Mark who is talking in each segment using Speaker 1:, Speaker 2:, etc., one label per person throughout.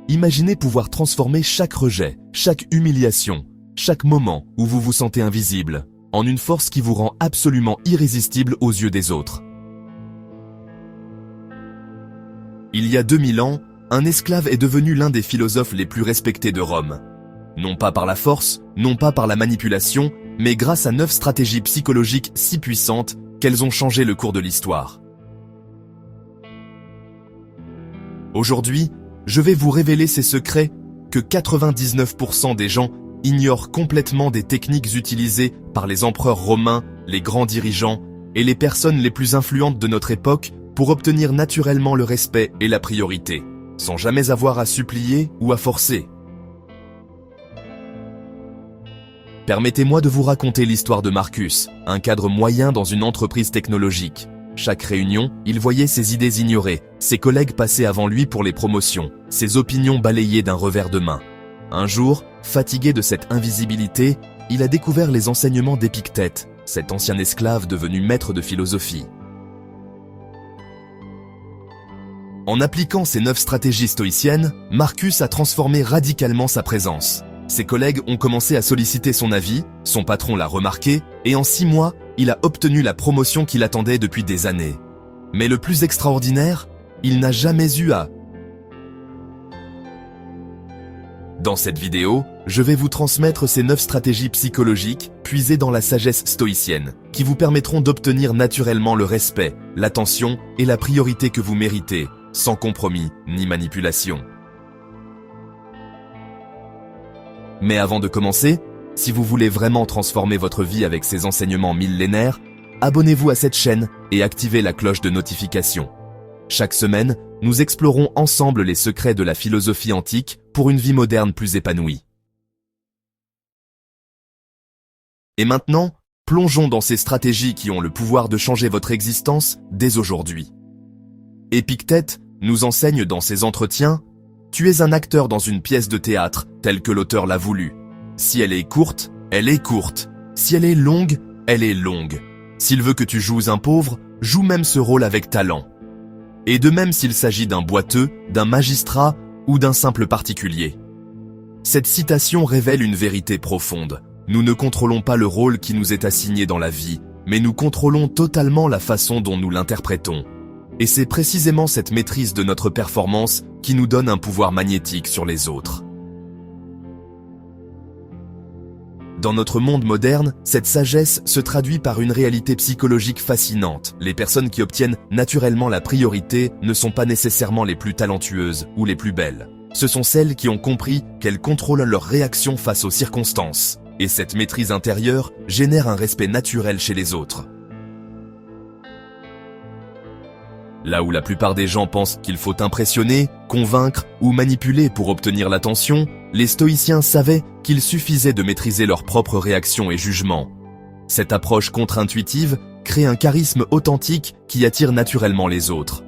Speaker 1: Imaginez pouvoir transformer chaque rejet, chaque humiliation, chaque moment où vous vous sentez invisible, en une force qui vous rend absolument irrésistible aux yeux des autres. Il y a 2000 ans, un esclave est devenu l'un des philosophes les plus respectés de Rome. Non pas par la force, non pas par la manipulation, mais grâce à 9 stratégies psychologiques si puissantes qu'elles ont changé le cours de l'histoire. Aujourd'hui, je vais vous révéler ces secrets que 99% des gens ignorent complètement des techniques utilisées par les empereurs romains, les grands dirigeants et les personnes les plus influentes de notre époque pour obtenir naturellement le respect et la priorité, sans jamais avoir à supplier ou à forcer. Permettez-moi de vous raconter l'histoire de Marcus, un cadre moyen dans une entreprise technologique. Chaque réunion, il voyait ses idées ignorées, ses collègues passer avant lui pour les promotions, ses opinions balayées d'un revers de main. Un jour, fatigué de cette invisibilité, il a découvert les enseignements d'Épictète, cet ancien esclave devenu maître de philosophie. En appliquant ces 9 stratégies stoïciennes, Marcus a transformé radicalement sa présence. Ses collègues ont commencé à solliciter son avis, son patron l'a remarqué, et en 6 mois, il a obtenu la promotion qu'il attendait depuis des années. Mais le plus extraordinaire, il n'a jamais eu à. Dans cette vidéo, je vais vous transmettre ces 9 stratégies psychologiques puisées dans la sagesse stoïcienne, qui vous permettront d'obtenir naturellement le respect, l'attention et la priorité que vous méritez, sans compromis ni manipulation. Mais avant de commencer, si vous voulez vraiment transformer votre vie avec ces enseignements millénaires, abonnez-vous à cette chaîne et activez la cloche de notification. Chaque semaine, nous explorons ensemble les secrets de la philosophie antique pour une vie moderne plus épanouie. Et maintenant, plongeons dans ces stratégies qui ont le pouvoir de changer votre existence dès aujourd'hui. Épictète nous enseigne dans ses entretiens: tu es un acteur dans une pièce de théâtre, telle que l'auteur l'a voulu. Si elle est courte, elle est courte. Si elle est longue, elle est longue. S'il veut que tu joues un pauvre, joue même ce rôle avec talent. Et de même s'il s'agit d'un boiteux, d'un magistrat ou d'un simple particulier. Cette citation révèle une vérité profonde. Nous ne contrôlons pas le rôle qui nous est assigné dans la vie, mais nous contrôlons totalement la façon dont nous l'interprétons. Et c'est précisément cette maîtrise de notre performance qui nous donne un pouvoir magnétique sur les autres. Dans notre monde moderne, cette sagesse se traduit par une réalité psychologique fascinante. Les personnes qui obtiennent naturellement la priorité ne sont pas nécessairement les plus talentueuses ou les plus belles. Ce sont celles qui ont compris qu'elles contrôlent leurs réactions face aux circonstances. Et cette maîtrise intérieure génère un respect naturel chez les autres. Là où la plupart des gens pensent qu'il faut impressionner, convaincre ou manipuler pour obtenir l'attention, les stoïciens savaient qu'il suffisait de maîtriser leurs propres réactions et jugements. Cette approche contre-intuitive crée un charisme authentique qui attire naturellement les autres.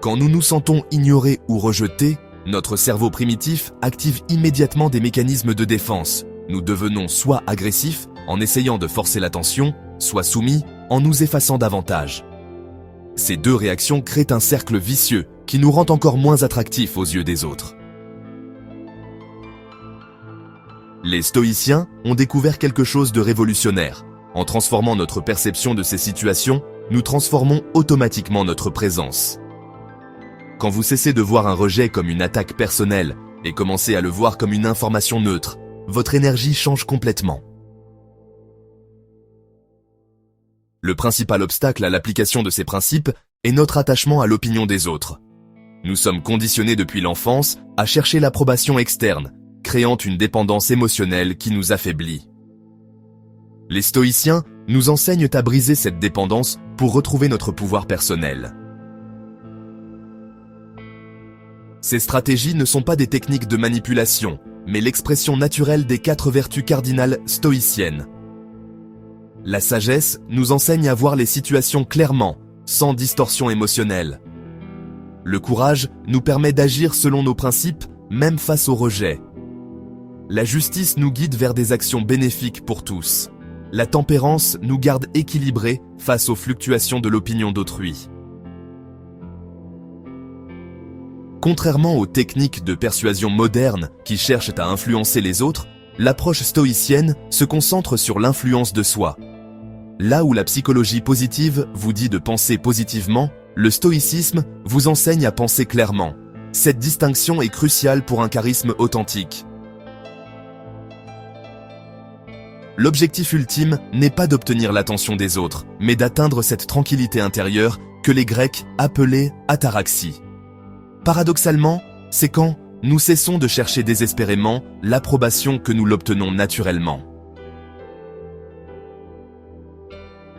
Speaker 1: Quand nous nous sentons ignorés ou rejetés, notre cerveau primitif active immédiatement des mécanismes de défense. Nous devenons soit agressifs, en essayant de forcer l'attention, soit soumis, en nous effaçant davantage. Ces 2 réactions créent un cercle vicieux qui nous rend encore moins attractifs aux yeux des autres. Les stoïciens ont découvert quelque chose de révolutionnaire. En transformant notre perception de ces situations, nous transformons automatiquement notre présence. Quand vous cessez de voir un rejet comme une attaque personnelle et commencez à le voir comme une information neutre, votre énergie change complètement. Le principal obstacle à l'application de ces principes est notre attachement à l'opinion des autres. Nous sommes conditionnés depuis l'enfance à chercher l'approbation externe, créant une dépendance émotionnelle qui nous affaiblit. Les stoïciens nous enseignent à briser cette dépendance pour retrouver notre pouvoir personnel. Ces stratégies ne sont pas des techniques de manipulation, mais l'expression naturelle des 4 vertus cardinales stoïciennes. La sagesse nous enseigne à voir les situations clairement, sans distorsion émotionnelle. Le courage nous permet d'agir selon nos principes, même face au rejet. La justice nous guide vers des actions bénéfiques pour tous. La tempérance nous garde équilibrés face aux fluctuations de l'opinion d'autrui. Contrairement aux techniques de persuasion modernes qui cherchent à influencer les autres, l'approche stoïcienne se concentre sur l'influence de soi. Là où la psychologie positive vous dit de penser positivement, le stoïcisme vous enseigne à penser clairement. Cette distinction est cruciale pour un charisme authentique. L'objectif ultime n'est pas d'obtenir l'attention des autres, mais d'atteindre cette tranquillité intérieure que les Grecs appelaient ataraxie. Paradoxalement, c'est quand nous cessons de chercher désespérément l'approbation que nous l'obtenons naturellement.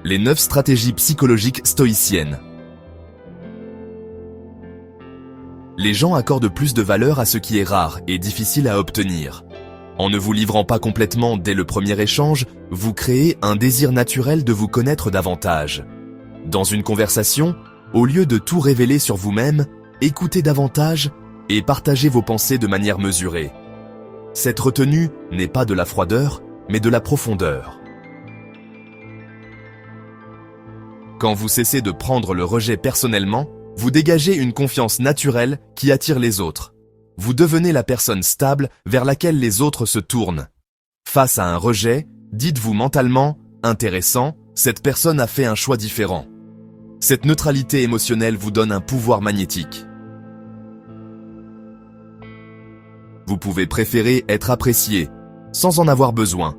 Speaker 1: Les 9 stratégies psychologiques stoïciennes. Les gens accordent plus de valeur à ce qui est rare et difficile à obtenir. En ne vous livrant pas complètement dès le premier échange, vous créez un désir naturel de vous connaître davantage. Dans une conversation, au lieu de tout révéler sur vous-même, écoutez davantage et partagez vos pensées de manière mesurée. Cette retenue n'est pas de la froideur, mais de la profondeur. Quand vous cessez de prendre le rejet personnellement, vous dégagez une confiance naturelle qui attire les autres. Vous devenez la personne stable vers laquelle les autres se tournent. Face à un rejet, dites-vous mentalement « intéressant, cette personne a fait un choix différent ». Cette neutralité émotionnelle vous donne un pouvoir magnétique. Vous pouvez préférer être apprécié, sans en avoir besoin.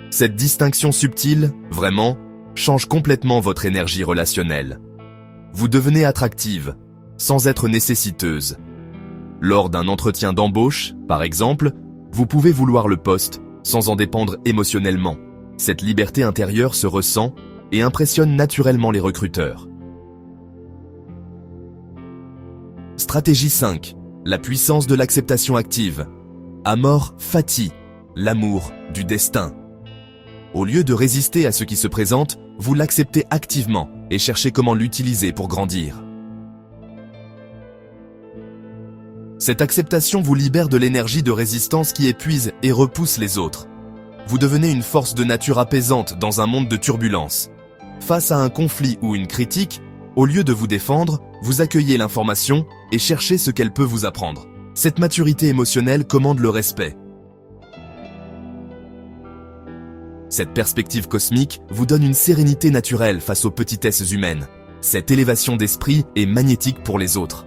Speaker 1: Cette distinction subtile, vraiment, change complètement votre énergie relationnelle. Vous devenez attractive, sans être nécessiteuse. Lors d'un entretien d'embauche, par exemple, vous pouvez vouloir le poste, sans en dépendre émotionnellement. Cette liberté intérieure se ressent et impressionne naturellement les recruteurs. Stratégie 5. La puissance de l'acceptation active. Amor fati, l'amour du destin. Au lieu de résister à ce qui se présente, vous l'acceptez activement et cherchez comment l'utiliser pour grandir. Cette acceptation vous libère de l'énergie de résistance qui épuise et repousse les autres. Vous devenez une force de nature apaisante dans un monde de turbulences. Face à un conflit ou une critique, au lieu de vous défendre, vous accueillez l'information et cherchez ce qu'elle peut vous apprendre. Cette maturité émotionnelle commande le respect. Cette perspective cosmique vous donne une sérénité naturelle face aux petitesses humaines. Cette élévation d'esprit est magnétique pour les autres.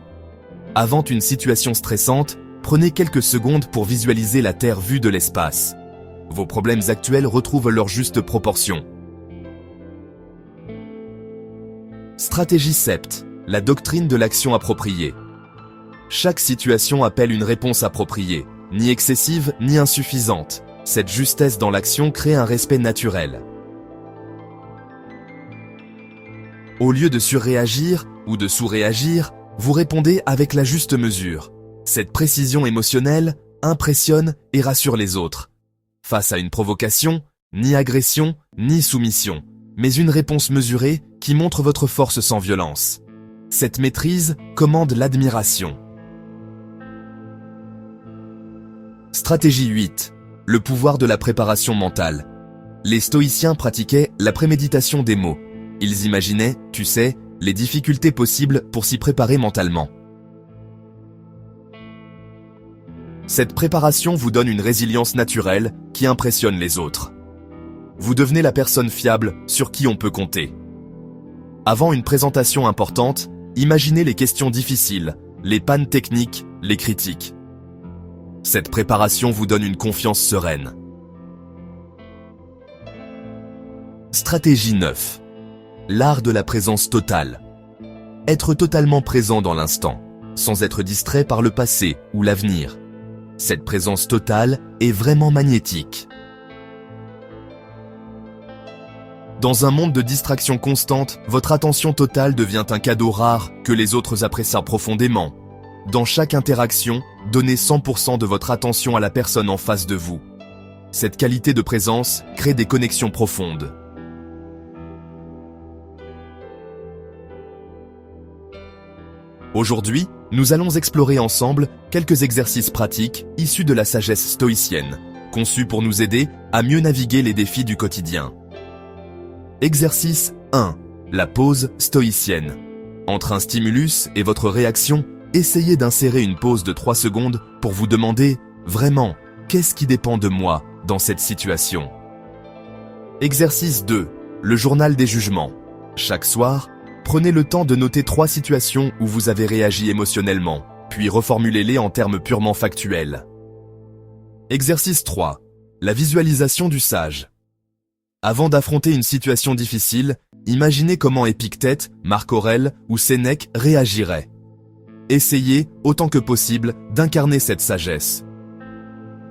Speaker 1: Avant une situation stressante, prenez quelques secondes pour visualiser la Terre vue de l'espace. Vos problèmes actuels retrouvent leur juste proportion. Stratégie 7. La doctrine de l'action appropriée. Chaque situation appelle une réponse appropriée, ni excessive ni insuffisante. Cette justesse dans l'action crée un respect naturel. Au lieu de surréagir ou de sous-réagir, vous répondez avec la juste mesure. Cette précision émotionnelle impressionne et rassure les autres. Face à une provocation, ni agression, ni soumission, mais une réponse mesurée qui montre votre force sans violence. Cette maîtrise commande l'admiration. Stratégie 8. Le pouvoir de la préparation mentale. Les stoïciens pratiquaient la préméditation des mots. Ils imaginaient, tu sais, les difficultés possibles pour s'y préparer mentalement. Cette préparation vous donne une résilience naturelle qui impressionne les autres. Vous devenez la personne fiable sur qui on peut compter. Avant une présentation importante, imaginez les questions difficiles, les pannes techniques, les critiques. Cette préparation vous donne une confiance sereine. Stratégie 9. L'art de la présence totale. Être totalement présent dans l'instant, sans être distrait par le passé ou l'avenir. Cette présence totale est vraiment magnétique. Dans un monde de distractions constantes, votre attention totale devient un cadeau rare que les autres apprécient profondément. Dans chaque interaction, donnez 100% de votre attention à la personne en face de vous. Cette qualité de présence crée des connexions profondes. Aujourd'hui, nous allons explorer ensemble quelques exercices pratiques issus de la sagesse stoïcienne, conçus pour nous aider à mieux naviguer les défis du quotidien. Exercice 1. La pause stoïcienne. Entre un stimulus et votre réaction, essayez d'insérer une pause de 3 secondes pour vous demander, vraiment, qu'est-ce qui dépend de moi dans cette situation? Exercice 2. Le journal des jugements. Chaque soir, prenez le temps de noter 3 situations où vous avez réagi émotionnellement, puis reformulez-les en termes purement factuels. Exercice 3. La visualisation du sage. Avant d'affronter une situation difficile, imaginez comment Épictète, Marc Aurèle ou Sénèque réagiraient. Essayez, autant que possible, d'incarner cette sagesse.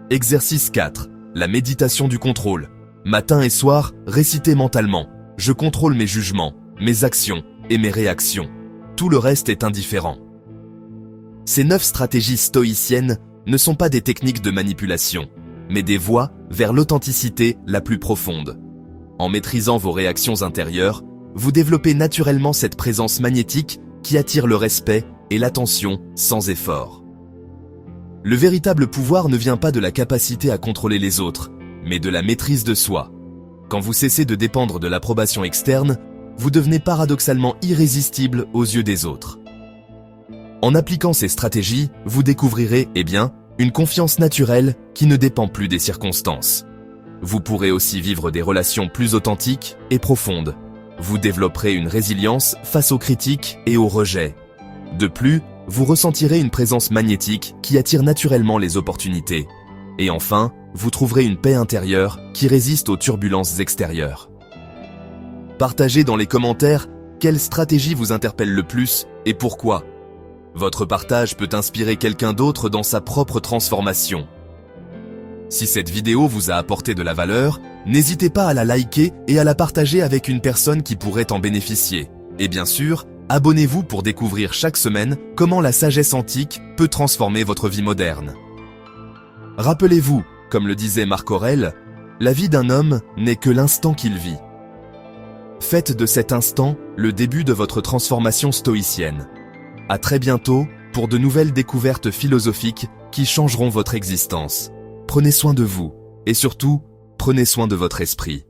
Speaker 1: Exercice 4. La méditation du contrôle. Matin et soir, récitez mentalement. Je contrôle mes jugements, mes actions et mes réactions. Tout le reste est indifférent. Ces 9 stratégies stoïciennes ne sont pas des techniques de manipulation, mais des voies vers l'authenticité la plus profonde. En maîtrisant vos réactions intérieures, vous développez naturellement cette présence magnétique qui attire le respect et l'attention sans effort. Le véritable pouvoir ne vient pas de la capacité à contrôler les autres, mais de la maîtrise de soi. Quand vous cessez de dépendre de l'approbation externe, vous devenez paradoxalement irrésistible aux yeux des autres. En appliquant ces stratégies, vous découvrirez, une confiance naturelle qui ne dépend plus des circonstances. Vous pourrez aussi vivre des relations plus authentiques et profondes. Vous développerez une résilience face aux critiques et aux rejets. De plus, vous ressentirez une présence magnétique qui attire naturellement les opportunités. Et enfin, vous trouverez une paix intérieure qui résiste aux turbulences extérieures. Partagez dans les commentaires quelle stratégie vous interpelle le plus et pourquoi. Votre partage peut inspirer quelqu'un d'autre dans sa propre transformation. Si cette vidéo vous a apporté de la valeur, n'hésitez pas à la liker et à la partager avec une personne qui pourrait en bénéficier. Et bien sûr, abonnez-vous pour découvrir chaque semaine comment la sagesse antique peut transformer votre vie moderne. Rappelez-vous, comme le disait Marc Aurèle, la vie d'un homme n'est que l'instant qu'il vit. Faites de cet instant le début de votre transformation stoïcienne. À très bientôt pour de nouvelles découvertes philosophiques qui changeront votre existence. Prenez soin de vous et surtout, prenez soin de votre esprit.